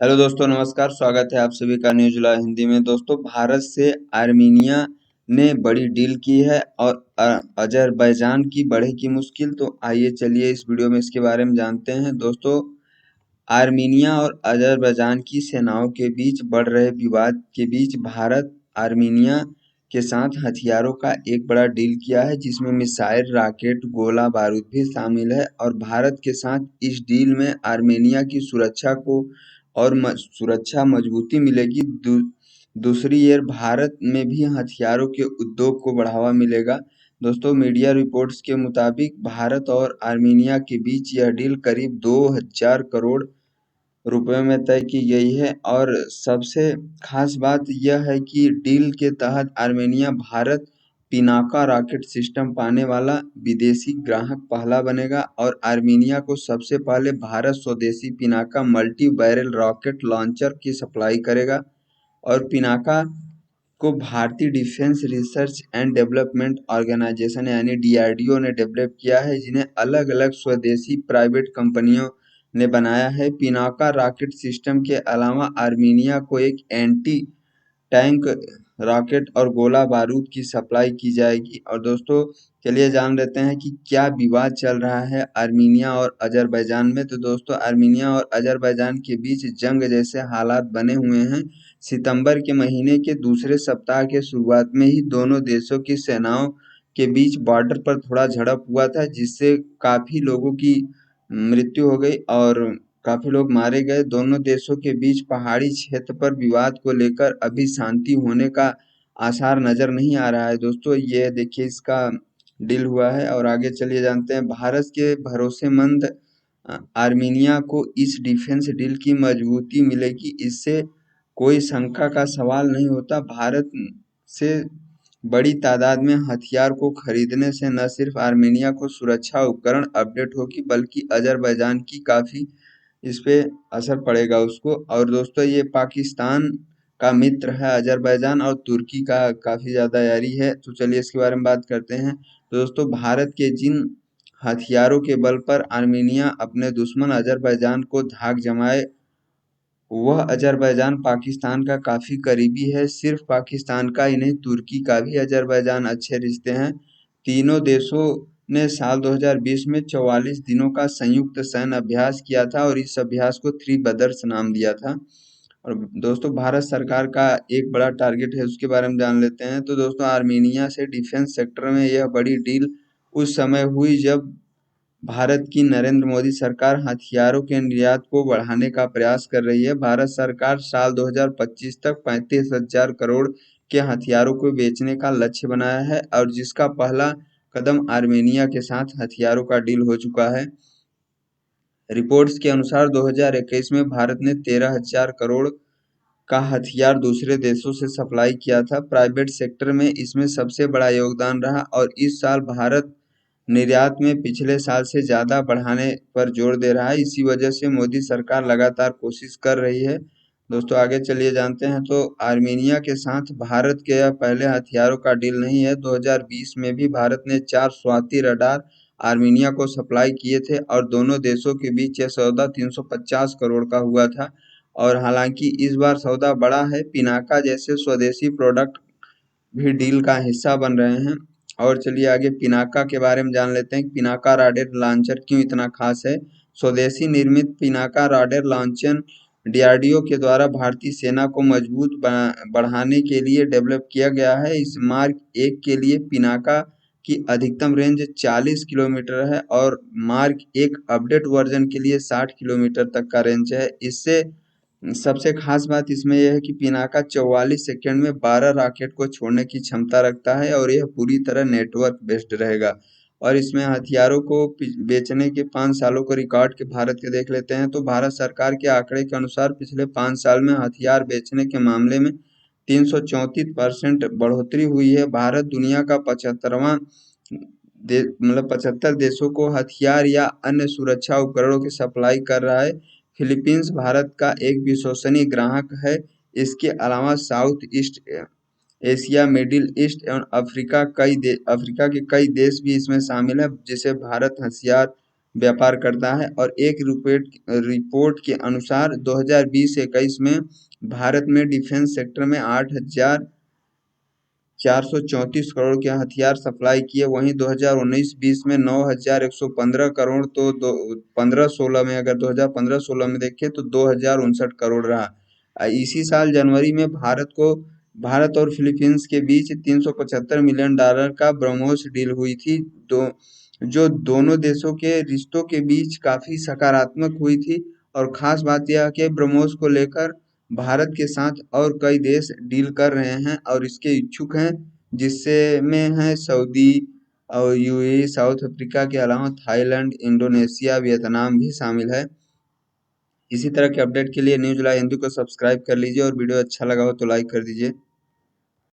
Hello दोस्तों, नमस्कार। स्वागत है आप सभी का न्यूज ला हिंदी में। दोस्तों, भारत से आर्मीनिया ने बड़ी डील की है और अजरबैजान की बढ़ेगी मुश्किल। तो आइए चलिए इस वीडियो में इसके बारे में जानते हैं। दोस्तों, आर्मीनिया और अजरबैजान की सेनाओं के बीच बढ़ रहे विवाद के बीच भारत आर्मीनिया के साथ हथियारों का एक बड़ा डील किया है, जिसमें मिसाइल, रॉकेट, गोला बारूद भी शामिल है। और भारत के साथ इस डील में आर्मेनिया की सुरक्षा को और सुरक्षा मजबूती मिलेगी। दूसरी ओर भारत में भी हथियारों के उद्योग को बढ़ावा मिलेगा। दोस्तों, मीडिया रिपोर्ट्स के मुताबिक भारत और आर्मीनिया के बीच यह डील करीब 2000 करोड़ रुपए में तय की गई है। और सबसे खास बात यह है कि डील के तहत Armenia Bharat Pinaka rocket system पाने वाला विदेशी ग्राहक पहला बनेगा और आर्मेनिया को सबसे पहले भारत स्वदेशी Pinaka multi barrel rocket launcher की सप्लाई करेगा। और पिनाका को भारतीय defence research and development organisation यानी डीआरडीओ ने डेवलप किया है, जिन्हें अलग अलग स्वदेशी प्राइवेट कंपनियों ने बनाया है। पिनाका रॉकेट सिस्टम के अलावा आर्मीनिया को एक एंटी टैंक रॉकेट और गोला बारूद की सप्लाई की जाएगी। और दोस्तों, चलिए जान लेते हैं कि क्या विवाद चल रहा है आर्मीनिया और अजरबैजान में। तो दोस्तों, आर्मीनिया और अजरबैजान के बीच जंग जैसे हालात बने हुए हैं। सितंबर के महीने के दूसरे सप्ताह के शुरुआत में ही दोनों देशों की सेनाओं के बीच बॉर्डर पर थोड़ा झड़प हुआ था, जिससे काफी लोगों की मृत्यु हो गई और काफी लोग मारे गए। दोनों देशों के बीच पहाड़ी क्षेत्र पर विवाद को लेकर अभी शांति होने का आसार नजर नहीं आ रहा है। दोस्तों, ये देखिए इसका डील हुआ है। और आगे चलिए जानते हैं, भारत के भरोसेमंद आर्मीनिया को इस डिफेंस डील की मजबूती मिलेगी, इससे कोई शंका का सवाल नहीं होता। भारत से बड़ी तादाद में हथियार को खरीदने से न सिर्फ आर्मेनिया को सुरक्षा उपकरण अपडेट होगी, बल्कि अजरबैजान की काफी इस पे असर पड़ेगा उसको। और दोस्तों, ये पाकिस्तान का मित्र है अजरबैजान और तुर्की का काफी ज्यादा यारी है। तो चलिए इसके बारे में बात करते हैं। तो दोस्तों, भारत के जिन हथियारों के बल पर आर्मेनिया अपने दुश्मन अजरबैजान को धाक जमाए, वह अजरबैजान पाकिस्तान का काफी करीबी है। सिर्फ पाकिस्तान का ही नहीं, तुर्की का भी अजरबैजान अच्छे रिश्ते हैं। तीनों देशों ने साल 2020 में 44 दिनों का संयुक्त सैन्य अभ्यास किया था और इस अभ्यास को थ्री ब्रदर्स नाम दिया था। और दोस्तों, भारत सरकार का एक बड़ा टारगेट है, उसके बारे में जान लेते हैं। तो दोस्तों, आर्मेनिया से डिफेंस सेक्टर में यह बड़ी डील उस समय हुई जब भारत की नरेंद्र मोदी सरकार हथियारों के निर्यात को बढ़ाने का प्रयास कर रही है। भारत सरकार साल 2025 तक 35,000 करोड़ के हथियारों को बेचने का लक्ष्य बनाया है और जिसका पहला कदम आर्मेनिया के साथ हथियारों का डील हो चुका है। रिपोर्ट्स के अनुसार 2021 में भारत ने 13,000 करोड़ का हथियार दूसरे देशों से सप्लाई किया था। प्राइवेट सेक्टर में इसमें सबसे बड़ा योगदान रहा और इस साल भारत निर्यात में पिछले साल से ज़्यादा बढ़ाने पर जोर दे रहा है। इसी वजह से मोदी सरकार लगातार कोशिश कर रही है। दोस्तों, आगे चलिए जानते हैं। तो आर्मेनिया के साथ भारत के यह पहले हथियारों का डील नहीं है। 2020 में भी भारत ने 4 स्वाति रडार आर्मेनिया को सप्लाई किए थे और दोनों देशों के बीच यह सौदा 350 करोड़ का हुआ था। और हालांकि इस बार सौदा बड़ा है, पिनाका जैसे स्वदेशी प्रोडक्ट भी डील का हिस्सा बन रहे हैं। और चलिए आगे पिनाका के बारे में जान लेते हैं। पिनाका रॉकेट लॉन्चर क्यों इतना खास है। स्वदेशी निर्मित पिनाका रॉकेट लॉन्चर डीआरडीओ के द्वारा भारतीय सेना को मजबूत बढ़ाने के लिए डेवलप किया गया है। इस मार्क 1 के लिए पिनाका की अधिकतम रेंज 40 किलोमीटर है और मार्क 1 अपडेट वर्जन के लिए 60 किलोमीटर तक का रेंज है। इससे सबसे खास बात इसमें यह है कि पिनाका 44 सेकंड में 12 रॉकेट को छोड़ने की क्षमता रखता है और यह पूरी तरह नेटवर्क बेस्ड रहेगा। और इसमें हथियारों को बेचने के 5 सालों को रिकॉर्ड के भारत के देख लेते हैं। तो भारत सरकार के आंकड़े के अनुसार पिछले 5 साल में हथियार बेचने के मामले में 334% बढ़ोतरी हुई है। भारत दुनिया का 75वां मतलब 75 देशों को हथियार या अन्य सुरक्षा उपकरणों की सप्लाई कर रहा है। फिलीपींस भारत का एक विश्वसनीय ग्राहक है। इसके अलावा south east Asia, middle east एवं अफ्रीका के कई देश भी इसमें शामिल है, जिसे भारत हथियार व्यापार करता है। और एक रिपोर्ट के अनुसार 2020-21 में भारत में डिफेंस सेक्टर में 8,434 करोड़ के हथियार सप्लाई किए। वहीं 2019-20 में 9,115 करोड़, तो 15-16 में, अगर 2015-16 में देखें तो 2,059 करोड़ रहा। इसी साल जनवरी में भारत और फिलीपींस के बीच $375 मिलियन का ब्रह्मोस डील हुई थी, जो दोनों देशों के रिश्तों के बीच काफी सकारात्मक हुई थी। और खास बात यह है कि ब्रह्मोस को लेकर भारत के साथ और कई देश डील कर रहे हैं और इसके इच्छुक हैं, जिससे में है सऊदी और यूएई, साउथ अफ्रीका के अलावा थाईलैंड, इंडोनेशिया, वियतनाम भी शामिल है। इसी तरह के अपडेट के लिए न्यूज़ लाइव हिंदी को सब्सक्राइब कर लीजिए और वीडियो अच्छा लगा हो तो लाइक कर दीजिए।